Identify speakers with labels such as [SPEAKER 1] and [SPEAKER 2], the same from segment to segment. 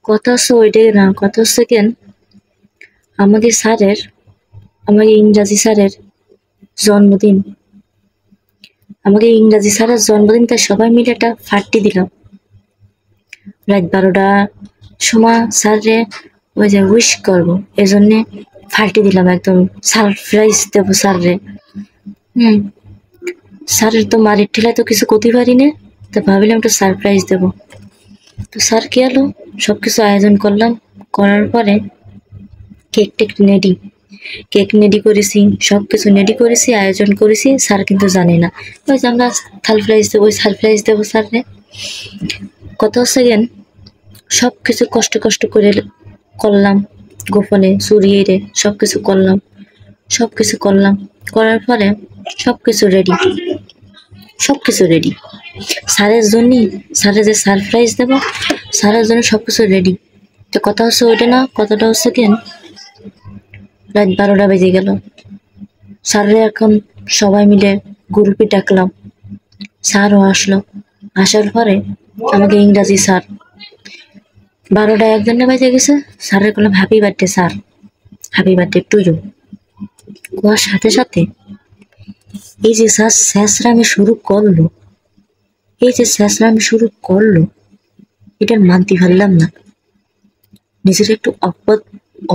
[SPEAKER 1] কথা হচ্ছে ওইটাই না, কথা হচ্ছে কেন আমাদের স্যারের, আমাদের ইংরাজি স্যারের জন্মদিন। আমাদের ইংরাজি স্যারের জন্মদিন, তাই সবাই মিলে একটা পার্টি দিলাম রাত 12টার সময়। স্যারে ওই যে উইশ করবো, এই জন্যে পার্টি দিলাম, একদম সারপ্রাইজ দেবো স্যাররে। স্যারের তো মারির ঠেলায় তো কিছু করতে পারি না, তা ভাবিলাম একটা সারপ্রাইজ দেবো। তো স্যার কি হলো, সবকিছু আয়োজন করলাম, করার পরে কেক রেডি করেছি, সবকিছু রেডি করেছি, আয়োজন করেছি। স্যার কিন্তু জানে না ওই যে আমরা সারপ্রাইজ দেবো স্যাররে। কথা হচ্ছে গেন সবকিছু কষ্ট করে করলাম, গোপনে চুরিয়ে রে সবকিছু করলাম। করার পরে সবকিছু রেডি স্যারের জন্যই, স্যারে যে সারপ্রাইজ দেবো স্যারের জন্য সবকিছু রেডি। তো কথা হচ্ছে ওইটা না, কথাটা হচ্ছে কেন রাত 12টা বেজে গেল। স্যাররে এখন সবাই মিলে গ্রুপে ডাকলাম, স্যারও আসলো। আসার পরে আমাকে ইংরাজি স্যার 12টা 1 বেজে গেছে। স্যারের বললাম happy birthday sir, happy birthday to you. কোয়ার সাথে সাথে এই যে স্যার শেষরামি শুরু করলো, এটা মানতে পারলাম না। নিজের একটু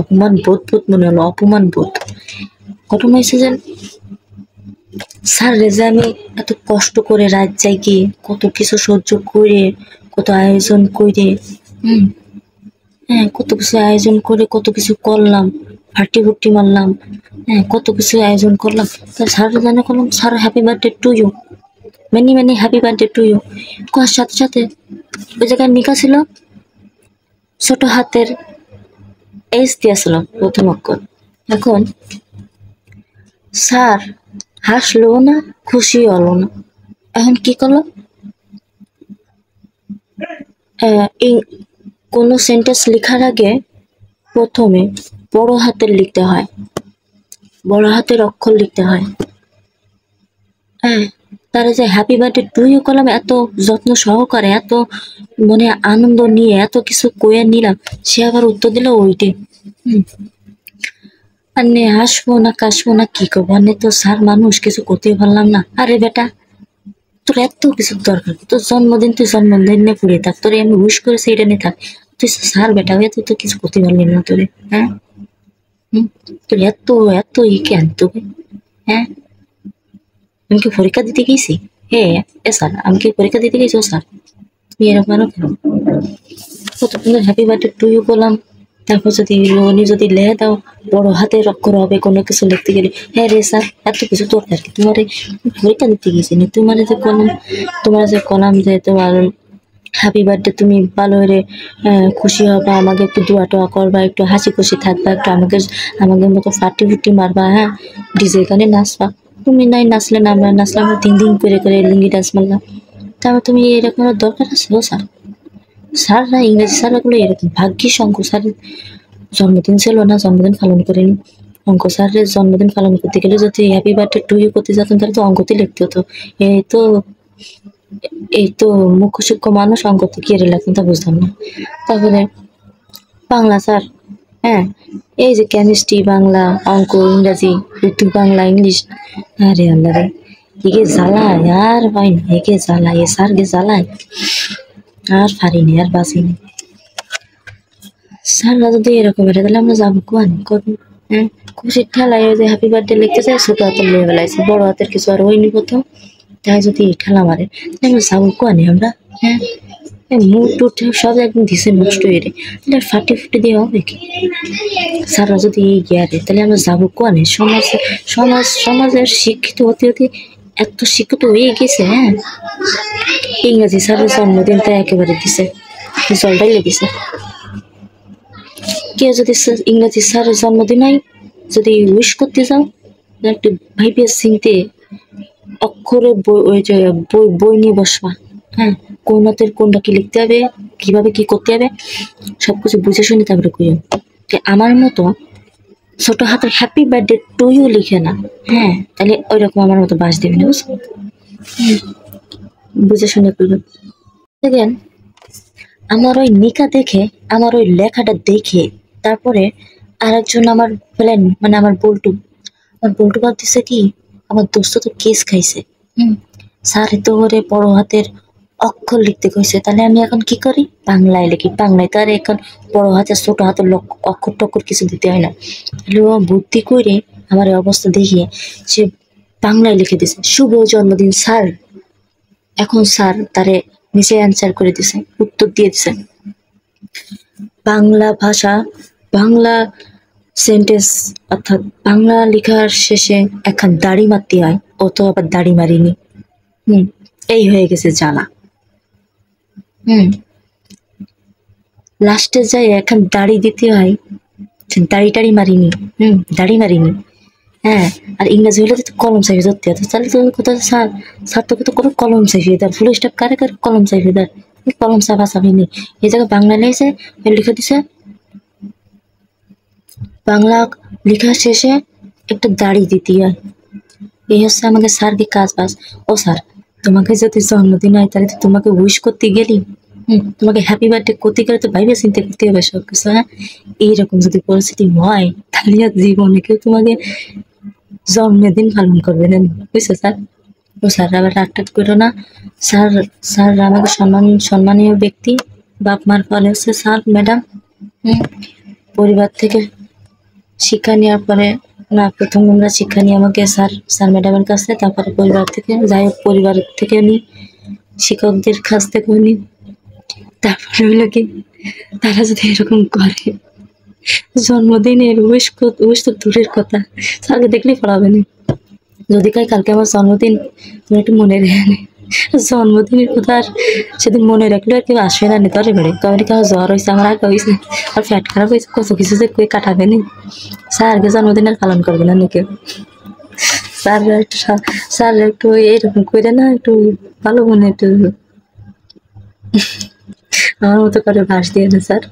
[SPEAKER 1] অপমান বোধ মনে হলো, অপমান বোধ। ঘটনা হয়েছে যে স্যার যে আমি এত কষ্ট করে রাত জাগিয়ে কত কিছু সহ্য করে, কত আয়োজন করে, কত কিছু আয়োজন করে কত কিছু করলাম, ফাটি মারলাম, কত কিছু আয়োজন করলাম। তা স্যার জানে করলাম sir happy birthday to you, many happy birthday to you. কোয়ার সাথে সাথে ওই জায়গায় নিকা ছিল, ছোট হাতের এইচ দিয়েছিল প্রথম অক্ষর। এখন স্যার হাসলো না, খুশি হলো না। এখন কি করলো, কোনো সেন্টেন্স লেখার আগে প্রথমে বড় হাতের অক্ষর লিখতে হয়। তারা যে হ্যাপি বার্থডে টু ইউ করলাম এত যত্ন সহকারে, এত মনে আনন্দ নিয়ে এত কিছু কয়ে নিলাম, সে আবার উত্তর দিল ওইটে। আর নে হাসবো না কাশবো না কি করবো, আর তো স্যার মানুষ, কিছু করতে পারলাম না। আরে বেটা তোর এত কিছু দরকার, তোর জন্মদিন তুই জন্মদিন নিয়ে পড়ে থাক, তোরে আমি উইশ করেছি এটা নিয়ে থাক। তুই স্যার বেটা হয়ে তুই তো কিছু করতে পারলি না তোরে। তোর এত কেন তোকে? আমি কি পরীক্ষা দিতে গেছি? স্যার আমি কি পরীক্ষা দিতে গেছি? ও স্যার তুমি এরকম কেন? কত সুন্দর হ্যাপি বার্থডে টু ইউ বললাম, তারপর উনি যদি লেখে দাও বড় হাতের অক্ষর হবে কোনো কিছু লিখতে গেলে, রে স্যার এত কিছু দরকার কি? তোমার পরীক্ষা দিতে গেছি না, তোমার যে কলাম যে তোমার হ্যাপি বার্থডে, তুমি ভালো করে খুশি হবা, আমাকে একটু দোয়া টোয়া করবা, একটু হাসি খুশি থাকবা, একটু আমাদের মতো ফাটি মারবা, ডিজে গানে নাচবা। তুমি নাই নাচলে না, আমরা নাচলাম, দিন করে লুঙ্গি ডান্স মারলাম। তারপর তুমি এরকম দরকার আছে? ও স্যাররা ইংরেজি স্যারগুলো এরকম। ভাগ্যিস অঙ্ক স্যারের জন্মদিন ছিল না, জন্মদিন পালন করেনি। অঙ্ক স্যারের জন্মদিন পালন করতে গেলে যদি হ্যাপি বার্থডে টু ইউ করতে যেতাম, তাহলে তো অঙ্কতে লিখতে হতো। এই তো মুখ্য শিক্ষক মানুষ, অঙ্কতে কি লিখতাম তা বুঝতাম না। তারপরে বাংলা স্যার, এই যে কেমিস্ট্রি, বাংলা, অঙ্ক, ইংরাজি, উর্দু, বাংলা, ইংলিশ, আরে আল্লাহ রে একে জ্বালায় আর পাই না, একে জ্বালায়, এ স্যারকে জ্বালায় আর পারিনি, আর বাঁচিনি। স্যাররা যদি এরকম এটা, তাহলে আমরা যাবো কোয়ানি করবো? খুশির ঠেলায় ওই যে হ্যাপি বার্থডে লিখতে চাই, ছোট হাতের লিয়ে বেলাইছে, বড় হাতের কিছু আর হয়নি প্রথম। তাই যদি ঠেলা মারে তাহলে আমরা যাবো কোয়ানি? আমরা মুখ টুট সব একদম দিছে নষ্ট হয়ে রে, তাহলে ফাটি দিয়ে হবে কি? স্যাররা যদি এই গিয়ারে, তাহলে আমরা যাবো কোয়ানি? সমাজের শিক্ষিত হতে এত শিক্ষিত হয়ে গেছে। ইংরেজি স্যারের জন্মদিন তো একেবারে দিছে, জলটাই লেগেছে। কেউ যদি ইংরেজি স্যারের জন্মদিন হয়, যদি উইশ করতে যাও, একটু ভাইবে চিনতে অক্ষরে বই নিয়ে বসবা। কোন হাতের কোনটা কি লিখতে হবে, কিভাবে কি করতে হবে, সবকিছু বুঝে শুনে তারপরে কইও। আমার মতো ছোট হাতের হ্যাপি বার্থডে টু ইউ লিখে না, তাহলে ওই রকম আমার মতো বাস দেবে না, বুঝে শুনে করবে। দেখেন আমার ওই নিকা দেখে, আমার ওই লেখাটা দেখে তারপরে আরেকজন আমার প্ল্যান মানে আমার বল্টু ভাবতেছে কি আমার দোস্ত তো কেস খাইছে। হুম স্যার তো ওরে বড় হাতের অক্ষর লিখতে কইছে, তাহলে আমি এখন কি করি? বাংলায় লিখি। বাংলায় তো আর এখন বড় হাতের ছোট হাতের অক্ষর টক্ষর কিছু দিতে হয় না। তাহলে ও বুদ্ধি করে আমার এই অবস্থা দেখিয়ে সে বাংলায় লিখে দিছে শুভ জন্মদিন স্যার। এখন স্যার তারে নিচে অ্যান্সার করে দিছে, উত্তর দিয়ে দিছে বাংলা ভাষা, বাংলা সেন্টেন্স অর্থাৎ বাংলা লেখার শেষে একখান দাড়ি মারতে হয়, ও তো আবার দাড়ি মারিনি। হুম এই হয়ে গেছে জ্বালা। হুম লাস্টে যাই এখন দাড়ি দিতে হয়, দাড়ি টাড়ি মারিনি। দাড়ি মারিনি। হ্যাঁ আর ইংরেজি হলে তো কলম চাইবে ধরতে হতো, তাহলে তো কোথাও স্যার, স্যার তোকে তো কোনো কলম চাইবে তার ফুল স্টপ কারে কারে কলম চাইবে তার, কলম চাপা চাপিনি। এই জায়গায় বাংলা লেগেছে লিখে দিছে বাংলা লেখার শেষে একটা দাড়ি দিতে হয়। এই হচ্ছে আমাকে স্যারকে কাজ বাজ। ও স্যার তোমাকে যদি জন্মদিন হয় তাহলে তো তোমাকে উইশ করতে গেলি, তোমাকে হ্যাপি বার্থডে করতে গেলে তো ভাইবে চিন্তা করতে হবে সব কিছু। হ্যাঁ এইরকম যদি পরিস্থিতি হয় তাহলে আর জীবনে কেউ তোমাকে জন্মদিন পালন করবে না, বুঝছো স্যার? ও স্যার আবার রাগ টাগ করো না। স্যার, স্যার আমাকে সম্মানীয় ব্যক্তি, বাপ মার পরে হচ্ছে স্যার ম্যাডাম। পরিবার থেকে শিক্ষা নেওয়ার পরে, না প্রথম আমরা শিক্ষা নিই আমাকে স্যার স্যার ম্যাডামের কাছে, তারপরে পরিবার থেকে, যাই হোক পরিবার থেকে নিই, শিক্ষকদের কাছ থেকেও নিই। তারপরে হলো কি তারা যদি এরকম করে জন্মদিনের উইশ তো দূরের কথা, স্যারকে দেখলেই পড়াবে না। যদি কয় কালকে আমার জন্মদিন, তুমি একটু মনে রেখে নে। জন্মদিনের কথা আর সেদিন মনে রাখলে আর কেউ আসবে না নি তোর এবারে, কবে কারো জ্বর হয়েছে, আমার আগে হয়েছে, আর পেট খারাপ হয়েছে, কত কিছু যে কয়ে কাটাবে নি। স্যারকে জন্মদিন আর পালন করবে না কেউ। স্যার একটু এরকম করে না, একটু ভালো মনে একটু আমার মতো করে ভাস দিয়ে না স্যার।